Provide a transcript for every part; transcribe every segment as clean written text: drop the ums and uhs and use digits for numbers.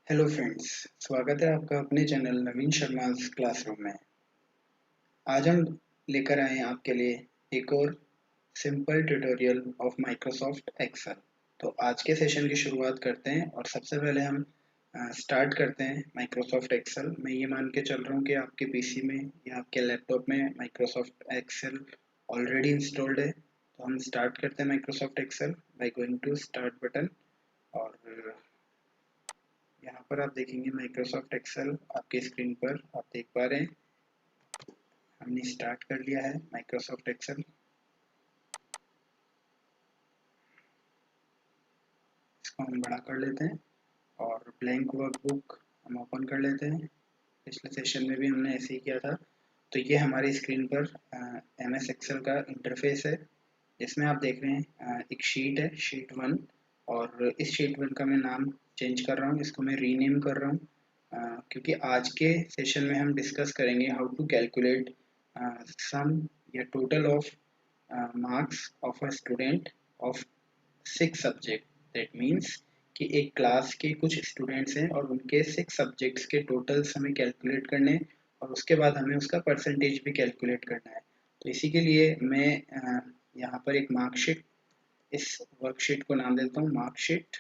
Hello friends, स्वागत है आपका अपने चैनल नवीन शर्मा क्लासरूम में। आज हम लेकर आए हैं आपके लिए एक और simple tutorial of Microsoft Excel. तो आज के सेशन की शुरुआत करते हैं और सबसे पहले हम स्टार्ट करते हैं माइक्रोसॉफ्ट एक्सेल। मैं ये मान के चल रहा हूँ कि आपके पीसी में या आपके लैपटॉप में माइक्रोसॉफ्ट एक्सेल ऑलरेडी इंस्टॉल्ड है। तो हम स्टार्ट करते हैं Microsoft Excel by going to start button. और यहाँ पर आप देखेंगे माइक्रोसॉफ्ट एक्सेल आपके स्क्रीन पर आप देख पा रहे हैं। हमने स्टार्ट कर लिया है माइक्रोसॉफ्ट एक्सेल। इसको हम बड़ा कर लेते हैं और ब्लैंक वर्कबुक हम ओपन कर लेते हैं। पिछले सेशन में भी हमने ऐसे ही किया था। तो ये हमारी स्क्रीन पर MS एक्सेल का इंटरफेस है, जिसमें आप देख रहे हैं एक शीट है, शीट 1। और इस शीट 1 का मैं नाम चेंज कर रहा हूँ, इसको मैं रीनेम कर रहा हूँ क्योंकि आज के सेशन में हम डिस्कस करेंगे हाउ टू कैलकुलेट सम या total of marks of a student of 6 subject. That means कि एक क्लास के कुछ स्टूडेंट्स हैं और उनके 6 सब्जेक्ट्स के टोटल्स हमें कैलकुलेट करने हैं और उसके बाद हमें उसका परसेंटेज भी कैलकुलेट करना है। तो इसी के लिए मैं यहाँ पर एक मार्कशीट, इस वर्कशीट को नाम देता हूँ मार्कशीट,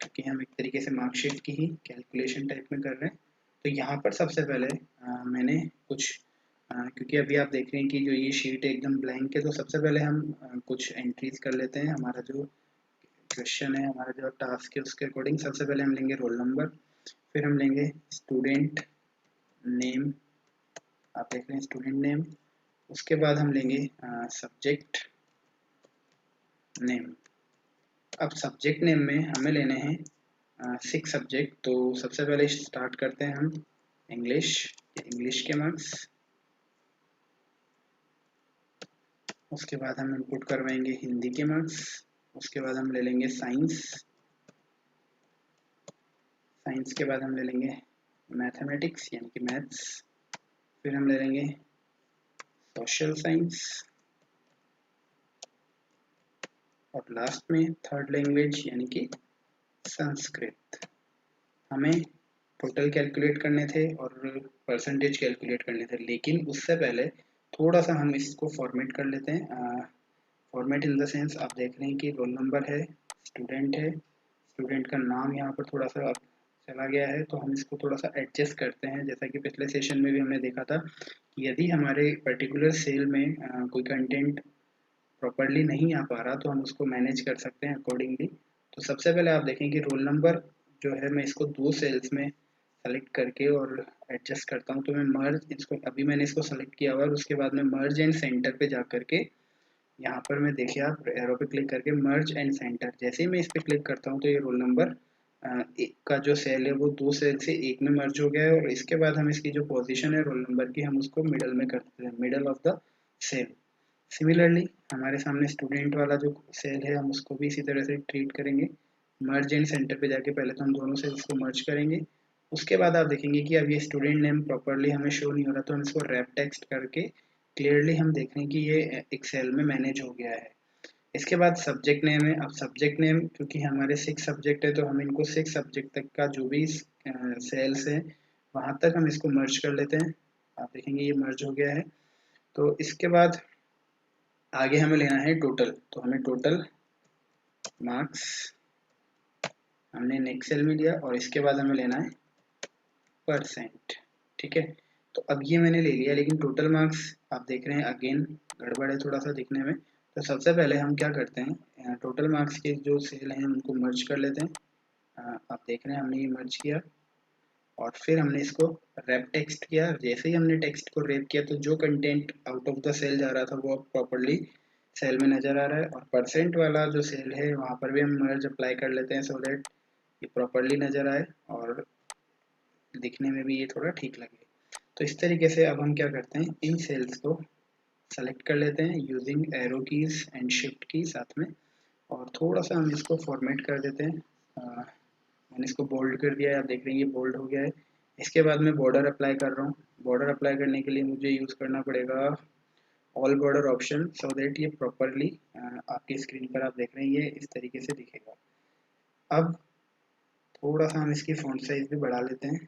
क्योंकि हम एक तरीके से मार्कशीट की ही कैलकुलेशन टाइप में कर रहे हैं। तो यहाँ पर सबसे पहले मैंने कुछ क्योंकि अभी आप देख रहे हैं कि जो ये शीट एकदम ब्लैंक है, तो सबसे पहले हम कुछ एंट्रीज कर लेते हैं। हमारा जो क्वेश्चन है, हमारा जो टास्क है, उसके अकॉर्डिंग सबसे पहले हम लेंगे रोल नंबर, फिर हम लेंगे स्टूडेंट नेम। आप देख रहे हैं स्टूडेंट नेम। उसके बाद हम लेंगे सब्जेक्ट नेम। अब सब्जेक्ट नेम में हमें लेने हैं 6 सब्जेक्ट। तो सबसे पहले स्टार्ट करते हैं हम इंग्लिश, इंग्लिश के मार्क्स। उसके बाद हम इनपुट करवाएंगे हिंदी के मार्क्स। उसके बाद हम ले लेंगे साइंस, साइंस के बाद हम ले लेंगे मैथमेटिक्स यानी कि मैथ्स। फिर हम ले लेंगे सोशल साइंस और लास्ट में थर्ड लैंग्वेज यानी कि संस्कृत। हमें टोटल कैलकुलेट करने थे और परसेंटेज कैलकुलेट करने थे, लेकिन उससे पहले थोड़ा सा हम इसको फॉर्मेट कर लेते हैं। फॉर्मेट इन द सेंस आप देख रहे हैं कि रोल नंबर है, स्टूडेंट है, स्टूडेंट का नाम यहाँ पर थोड़ा सा चला गया है, तो हम इसको थोड़ा सा एडजस्ट करते हैं। जैसा कि पिछले सेशन में भी हमने देखा था कि यदि हमारे पर्टिकुलर सेल में कोई कंटेंट प्रॉपरली नहीं आ पा रहा, तो हम उसको मैनेज कर सकते हैं अकॉर्डिंगली। तो सबसे पहले आप देखें कि रोल नंबर जो है, मैं इसको 2 सेल्स में सेलेक्ट करके और एडजस्ट करता हूँ। तो मैं मर्ज, इसको अभी मैंने इसको सेलेक्ट किया हुआ है और उसके बाद में मर्ज एंड सेंटर पे जा करके यहाँ पर मैं देखिए आप एरो पे क्लिक करके मर्ज एंड सेंटर, जैसे ही मैं इस पे क्लिक करता हूँ तो ये रोल नंबर का जो सेल है वो 2 सेल से एक में मर्ज हो गया है। और इसके बाद हम इसकी जो पोजीशन है रोल नंबर की, हम उसको मिडल में करते हैं, middle of the cell. Similarly हमारे सामने स्टूडेंट वाला जो सेल है, हम उसको भी इसी तरह से ट्रीट करेंगे। मर्ज एंड सेंटर पे जाके पहले तो हम दोनों सेल्स को मर्ज करेंगे। उसके बाद आप देखेंगे कि अब ये स्टूडेंट नेम प्रॉपरली हमें शो नहीं हो रहा, तो हम इसको रैप टेक्स्ट करके क्लियरली हम देख रहे हैं कि ये एक सेल में मैनेज हो गया है। इसके बाद सब्जेक्ट नेम है। अब सब्जेक्ट नेम क्योंकि हमारे 6 सब्जेक्ट है, तो हम इनको 6 सब्जेक्ट तक का जो भी सेल्स है वहाँ तक हम इसको मर्ज कर लेते हैं। आप देखेंगे ये मर्ज हो गया है। तो इसके बाद आगे हमें लेना है टोटल। तो हमें टोटल मार्क्स हमने नेक्स्ट सेल में लिया और इसके बाद हमें लेना है परसेंट। ठीक है, तो अब ये मैंने ले लिया, लेकिन टोटल मार्क्स आप देख रहे हैं अगेन गड़बड़ है थोड़ा सा दिखने में। तो सबसे पहले हम क्या करते हैं, टोटल मार्क्स के जो सेल हैं उनको मर्ज कर लेते हैं। आप देख रहे हैं हमने ये मर्ज किया और फिर हमने इसको रैप टेक्स्ट किया। जैसे ही हमने टेक्स्ट को रैप किया, तो जो content out of the cell जा रहा था वो अब प्रॉपरली सेल में नजर आ रहा है। और परसेंट वाला जो सेल है वहाँ पर भी हम मर्ज अप्लाई कर लेते हैं, सो दैट ये प्रॉपरली नजर आए और दिखने में भी ये थोड़ा ठीक लगे। तो इस तरीके से अब हम क्या करते हैं, इन सेल्स को सेलेक्ट कर लेते हैं using arrow keys and shift की साथ में, और थोड़ा सा हम इसको फॉर्मेट कर देते हैं। मैंने इसको बोल्ड कर दिया है, आप देख रहे हैं ये बोल्ड हो गया है। इसके बाद मैं बॉर्डर अप्लाई कर रहा हूँ। बॉर्डर अप्लाई करने के लिए मुझे यूज़ करना पड़ेगा all border option, so that ये प्रॉपरली आपकी स्क्रीन पर आप देख रहे हैं ये इस तरीके से दिखेगा। अब थोड़ा सा हम इसकी फ़ॉन्ट साइज़ भी बढ़ा लेते हैं।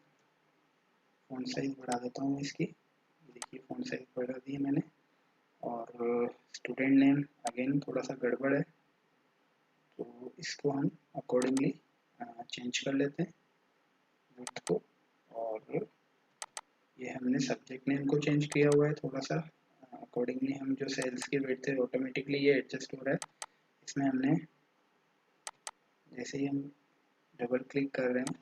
फ़ॉन्ट साइज़ बढ़ा देता हूँ इसकी, देखिए फ़ॉन्ट साइज़ बढ़ा दी है मैंने। और स्टूडेंट नेम अगेन थोड़ा सा गड़बड़ है, तो इसको हम अकॉर्डिंगली चेंज कर लेते हैं विड्थ को। और ये हमने सब्जेक्ट नेम को चेंज किया हुआ है थोड़ा सा, अकॉर्डिंगली हम जो सेल्स की विड्थ है ऑटोमेटिकली ये एडजस्ट हो रहा है। इसमें हमने जैसे ही हम डबल क्लिक कर रहे हैं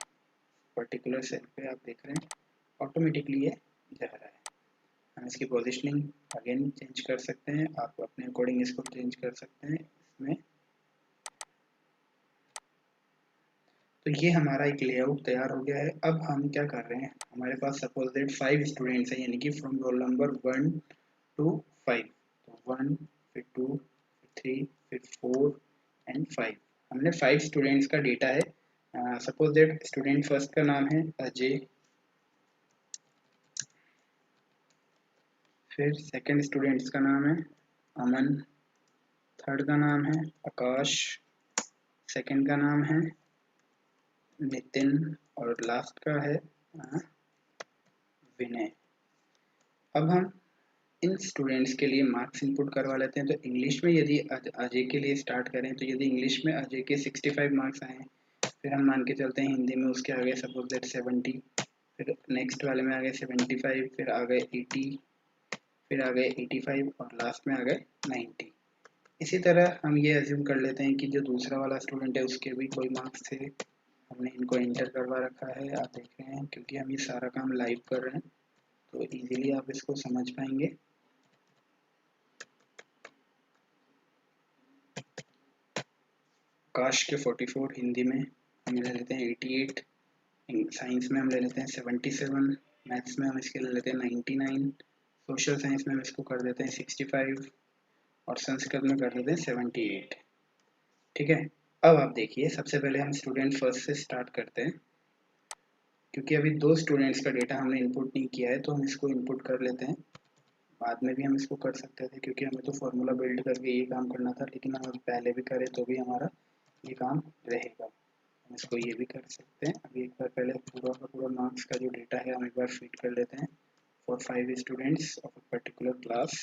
पर्टिकुलर सेल पे, आप देख रहे हैं ऑटोमेटिकली ये जा रहा है। हम इसकी पोजीशनिंग अगेन चेंज कर सकते हैं, आप अपने अकॉर्डिंग इसको चेंज कर सकते हैं इसमें। तो ये हमारा एक लेआउट तैयार हो गया है। अब हम क्या कर रहे हैं, हमारे पास सपोज दैट 5 स्टूडेंट्स हैं, यानी कि फ्रॉम रोल नंबर 1 to 5। तो 1 फिर 2 फिर 3 फिर 4 एंड 5। हमने 5 स्टूडेंट्स का डेटा है। सपोज दैट स्टूडेंट फर्स्ट का नाम है अजय, फिर सेकंड स्टूडेंट्स का नाम है अमन, थर्ड का नाम है आकाश, सेकंड का नाम है नितिन, और लास्ट का है विनय। अब हम इन स्टूडेंट्स के लिए मार्क्स इनपुट करवा लेते हैं। तो इंग्लिश में यदि अजय के लिए स्टार्ट करें, तो यदि इंग्लिश में अजय के 65 मार्क्स आए, फिर हम मान के चलते हैं हिंदी में उसके आगे सपोज दैट 70, फिर नेक्स्ट वाले में आ गए 75, फिर आ गए 80, फिर आ गए 85 और लास्ट में आ गए 90। इसी तरह हम ये अज्यूम कर लेते हैं कि जो दूसरा वाला स्टूडेंट है उसके भी कोई मार्क्स थे, हमने इनको एंटर करवा रखा है। आप देख रहे हैं क्योंकि हम ये सारा काम लाइव कर रहे हैं तो इजीली आप इसको समझ पाएंगे। आकाश के 44, हिंदी में हम ले लेते हैं 88, साइंस में हम ले लेते हैं 77, मैथ्स में हम इसके ले लेते हैं 99, सोशल साइंस में हम इसको कर देते हैं 65 और संस्कृत में कर देते हैं 78। ठीक है, अब आप देखिए सबसे पहले हम स्टूडेंट फर्स्ट से स्टार्ट करते हैं, क्योंकि अभी 2 स्टूडेंट्स का डेटा हमने इनपुट नहीं किया है तो हम इसको इनपुट कर लेते हैं। बाद में भी हम इसको कर सकते थे क्योंकि हमें तो फॉर्मूला बिल्ड करके ये काम करना था, लेकिन हम पहले भी करें तो भी हमारा ये काम रहेगा। हम इसको ये भी कर सकते हैं। अभी एक बार पहले पूरा का पूरा मार्क्स का जो डेटा है हम एक बार फीड कर लेते हैं for 5 students of a particular class.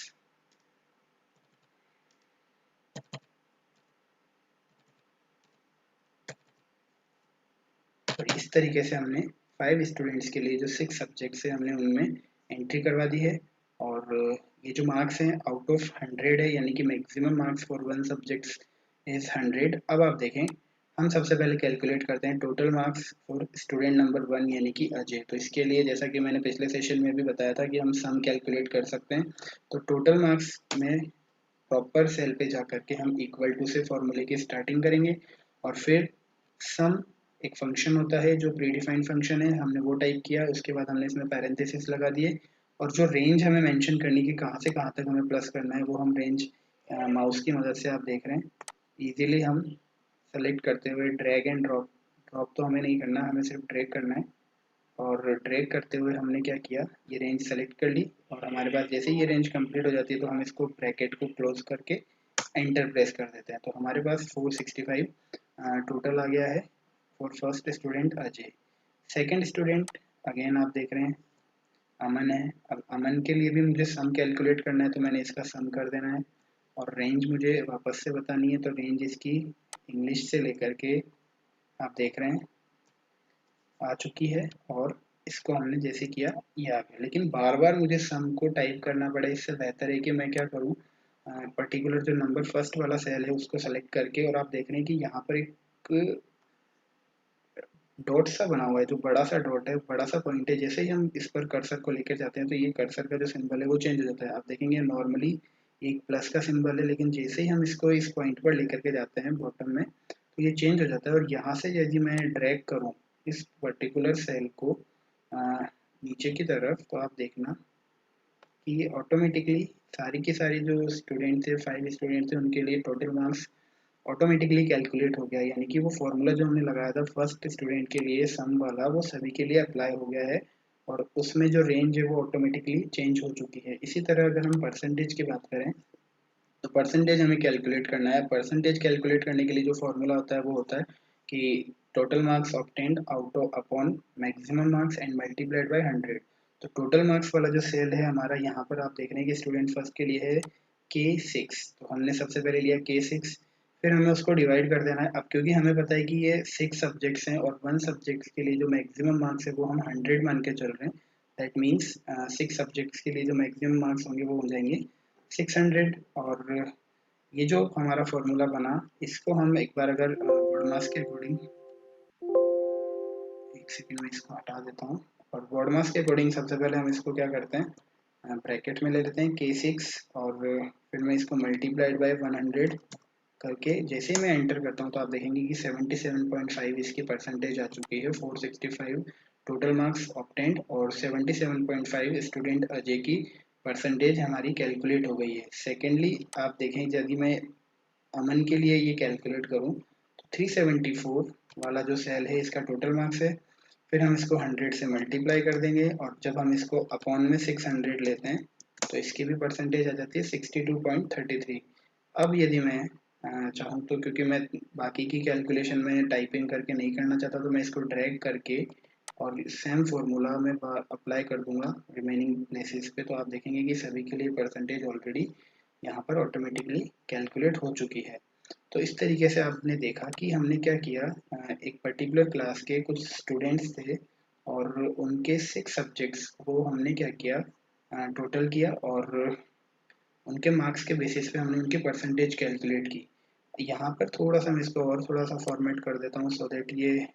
और इस तरीके से हमने 5 स्टूडेंट्स के लिए जो 6 सब्जेक्ट्स है हमने उनमें एंट्री करवा दी है। और ये जो मार्क्स हैं आउट ऑफ 100 है, यानी कि maximum marks for one subjects is 100। अब आप देखें हम सबसे पहले कैलकुलेट करते हैं total marks for student number 1 यानी कि अजय। तो इसके लिए जैसा कि मैंने पिछले सेशन में भी बताया था कि हम सम कैलकुलेट कर सकते हैं। तो टोटल मार्क्स में प्रॉपर सेल पे जा करके हम इक्वल टू से फॉर्मूले की स्टार्टिंग करेंगे और फिर सम एक फंक्शन होता है जो प्री डिफाइंड फंक्शन है, हमने वो टाइप किया, उसके बाद हमने इसमें पैरेंथेसिस लगा दिए और जो रेंज हमें मेंशन करनी कि कहाँ से कहाँ तक हमें प्लस करना है वो हम रेंज माउस की मदद से आप देख रहे हैं इजीली हम सेलेक्ट करते हुए ड्रैग एंड ड्रॉप, ड्रॉप तो हमें नहीं करना, हमें सिर्फ ड्रैग करना है। और ड्रैग करते हुए हमने क्या किया, ये रेंज सेलेक्ट कर ली और हमारे पास जैसे ही ये रेंज कंप्लीट हो जाती है तो हम इसको ब्रैकेट को क्लोज करके एंटर प्रेस कर देते हैं। तो हमारे पास 465 टोटल आ गया है for first student Ajay. Second student again आप देख रहे हैं अमन है। अब अमन के लिए भी मुझे सम कैलकुलेट करना है तो मैंने इसका सम कर देना है और रेंज मुझे वापस से बतानी है। तो रेंज इसकी इंग्लिश से लेकर के आप देख रहे हैं आ चुकी है और इसको हमने जैसे किया ये आ गया। लेकिन बार बार मुझे सम को टाइप करना पड़ा, इससे बेहतर है कि मैं क्या करूँ, पर्टिकुलर जो नंबर फर्स्ट वाला सेल है उसको सेलेक्ट करके, और आप देख रहे हैं कि यहाँ पर एक डॉट सा बना हुआ है, जो बड़ा सा डॉट है, बड़ा सा पॉइंट है, जैसे ही हम इस पर कर्सर को लेकर जाते हैं तो ये कर्सर का जो सिंबल है वो चेंज हो जाता है। आप देखेंगे नॉर्मली एक प्लस का सिंबल है, लेकिन जैसे ही हम इसको इस पॉइंट पर लेकर के जाते हैं बॉटम में तो ये चेंज हो जाता है। और यहाँ से यदि मैं ड्रैग करूँ इस पर्टिकुलर सेल को नीचे की तरफ, तो आप देखना कि ये ऑटोमेटिकली सारी की सारी जो स्टूडेंट थे 5 स्टूडेंट थे उनके लिए टोटल मार्क्स ऑटोमेटिकली कैलकुलेट हो गया, यानी कि वो फॉर्मूला जो हमने लगाया था फर्स्ट स्टूडेंट के लिए सम वाला वो सभी के लिए अप्लाई हो गया है और उसमें जो रेंज है वो ऑटोमेटिकली चेंज हो चुकी है। इसी तरह अगर हम परसेंटेज की बात करें तो परसेंटेज हमें कैलकुलेट करना है। परसेंटेज कैलकुलेट करने के लिए जो फॉर्मूला होता है वो होता है कि total marks obtained out of upon maximum marks and multiplied by 100। तो टोटल मार्क्स वाला जो सेल है हमारा, यहाँ पर आप देख रहे हैं कि स्टूडेंट फर्स्ट के लिए है K6, तो हमने सबसे पहले लिया K6, फिर हमें उसको डिवाइड कर देना है। अब क्योंकि हमें पता है कि ये 6 सब्जेक्ट्स हैं और 1 सब्जेक्ट्स के लिए जो मैक्सिमम मार्क्स है वो हम 100 मान के चल रहे हैं, दैट मीन्स 6 सब्जेक्ट्स के लिए जो मैक्सिमम मार्क्स होंगे वो हो जाएंगे 600। और ये जो हमारा फॉर्मूला बना, इसको हम एक बार अगर वर्ड मास के अकॉर्डिंग, एक सेकंड में इसको हटा देता हूँ, और वर्ड मास के अकॉर्डिंग सबसे पहले हम इसको क्या करते हैं, ब्रैकेट में ले लेते हैं K6, और फिर मैं इसको मल्टीप्लाइड बाय 100 करके जैसे ही मैं एंटर करता हूँ तो आप देखेंगे कि 77.5 इसकी परसेंटेज आ चुकी है, 465 टोटल मार्क्स ऑब्टेन्ड, और 77.5 स्टूडेंट अजय की परसेंटेज हमारी कैलकुलेट हो गई है। सेकेंडली आप देखें, यदि मैं अमन के लिए ये कैलकुलेट करूँ तो 374 वाला जो सेल है इसका टोटल मार्क्स है, फिर हम इसको 100 से मल्टीप्लाई कर देंगे, और जब हम इसको अपॉन में 600 लेते हैं तो इसकी भी परसेंटेज आ जाती है 62.33। अब यदि मैं चाहूँ तो, क्योंकि मैं बाकी की कैलकुलेशन में टाइपिंग करके नहीं करना चाहता, तो मैं इसको ड्रैग करके और सेम फॉर्मूला में अप्लाई कर दूंगा रिमेनिंग प्लेसेस पे, तो आप देखेंगे कि सभी के लिए परसेंटेज ऑलरेडी यहाँ पर ऑटोमेटिकली कैलकुलेट हो चुकी है। तो इस तरीके से आपने देखा कि हमने क्या किया, एक पर्टिकुलर क्लास के कुछ स्टूडेंट्स थे और उनके 6 सब्जेक्ट्स को हमने क्या किया, टोटल किया, और उनके मार्क्स के बेसिस पे हमने उनकी परसेंटेज कैलकुलेट की। यहाँ पर थोड़ा सा मैं इसको और थोड़ा सा फॉर्मेट कर देता हूँ सो दैट ये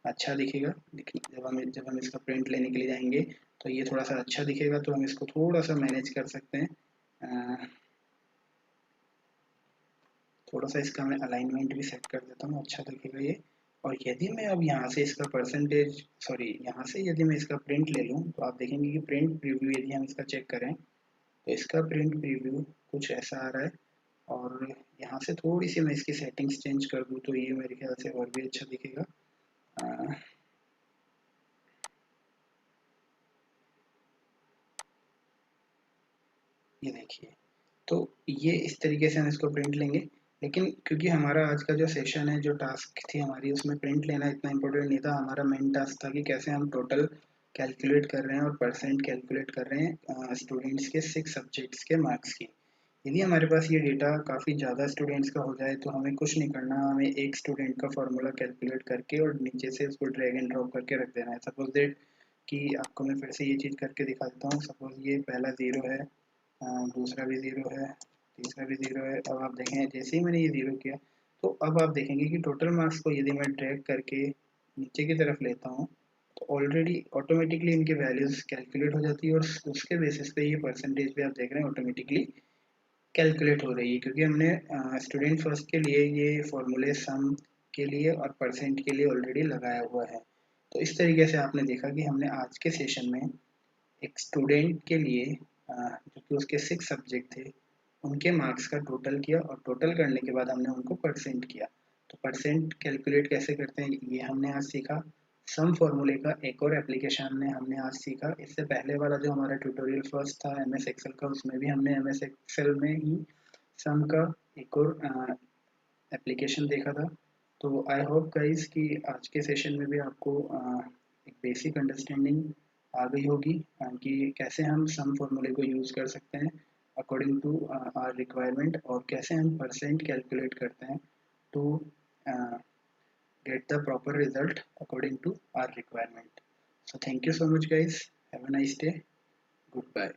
अच्छा दिखेगा। देखिए, जब हम इसका प्रिंट लेने के लिए जाएंगे तो ये थोड़ा सा अच्छा दिखेगा, तो हम इसको थोड़ा सा मैनेज कर सकते हैं। थोड़ा सा इसका मैं अलाइनमेंट भी सेट कर देता हूँ, अच्छा दिखेगा ये। और यदि मैं अब यहाँ से इसका परसेंटेज, सॉरी, यहाँ से यदि मैं इसका प्रिंट ले लूँ तो आप देखेंगे कि प्रिंट प्रीव्यू यदि हम इसका चेक करें तो इसका प्रिंट प्रीव्यू कुछ ऐसा आ रहा है। और यहाँ से थोड़ी सी मैं इसकी सेटिंग्स चेंज कर दूँ तो ये मेरे ख्याल से और भी अच्छा दिखेगा। ये देखिए, तो ये इस तरीके से हम इसको प्रिंट लेंगे। लेकिन क्योंकि हमारा आज का जो सेशन है, जो टास्क थी हमारी, उसमें प्रिंट लेना इतना इम्पोर्टेंट नहीं था। हमारा मेन टास्क था कि कैसे हम टोटल कैलकुलेट कर रहे हैं और परसेंट कैलकुलेट कर रहे हैं स्टूडेंट्स के 6 सब्जेक्ट्स के मार्क्स की। यदि हमारे पास ये डेटा काफ़ी ज़्यादा स्टूडेंट्स का हो जाए तो हमें कुछ नहीं करना, हमें एक स्टूडेंट का फॉर्मूला कैलकुलेट करके और नीचे से उसको ड्रैग एंड ड्रॉप करके रख देना है। सपोज दैट कि आपको मैं फिर से ये चीज़ करके दिखा देता हूँ। सपोज ये पहला 0 है, दूसरा भी 0 है, तीसरा भी 0 है। अब आप देखें, जैसे ही मैंने ये 0 किया तो अब आप देखेंगे कि टोटल मार्क्स को यदि मैं ड्रैग करके नीचे की तरफ लेता हूँ तो ऑलरेडी ऑटोमेटिकली इनकी वैल्यूज़ कैलकुलेट हो जाती है, और उसके बेसिस पे ये परसेंटेज भी आप देख रहे हैं ऑटोमेटिकली कैलकुलेट हो रही है, क्योंकि हमने स्टूडेंट फर्स्ट के लिए ये फॉर्मूले सम के लिए और परसेंट के लिए ऑलरेडी लगाया हुआ है। तो इस तरीके से आपने देखा कि हमने आज के सेशन में एक स्टूडेंट के लिए जो कि उसके 6 सब्जेक्ट थे उनके मार्क्स का टोटल किया, और टोटल करने के बाद हमने उनको परसेंट किया। तो परसेंट कैलकुलेट कैसे करते हैं ये हमने आज सीखा। सम फॉर्मूले का एक और एप्लीकेशन ने हमने आज सीखा। इससे पहले वाला जो हमारा ट्यूटोरियल फर्स्ट था MS एक्सेल का, उसमें भी हमने MS एक्सेल में ही सम का एक और एप्लीकेशन देखा था। तो आई होप गाइस कि आज के सेशन में भी आपको एक बेसिक अंडरस्टैंडिंग आ गई होगी कि कैसे हम सम फॉर्मूले को यूज़ कर सकते हैं अकॉर्डिंग टू आवर रिक्वायरमेंट, और कैसे हम परसेंट कैलकुलेट करते हैं to get the proper result according to our requirement. So thank you so much guys. Have a nice day. Goodbye.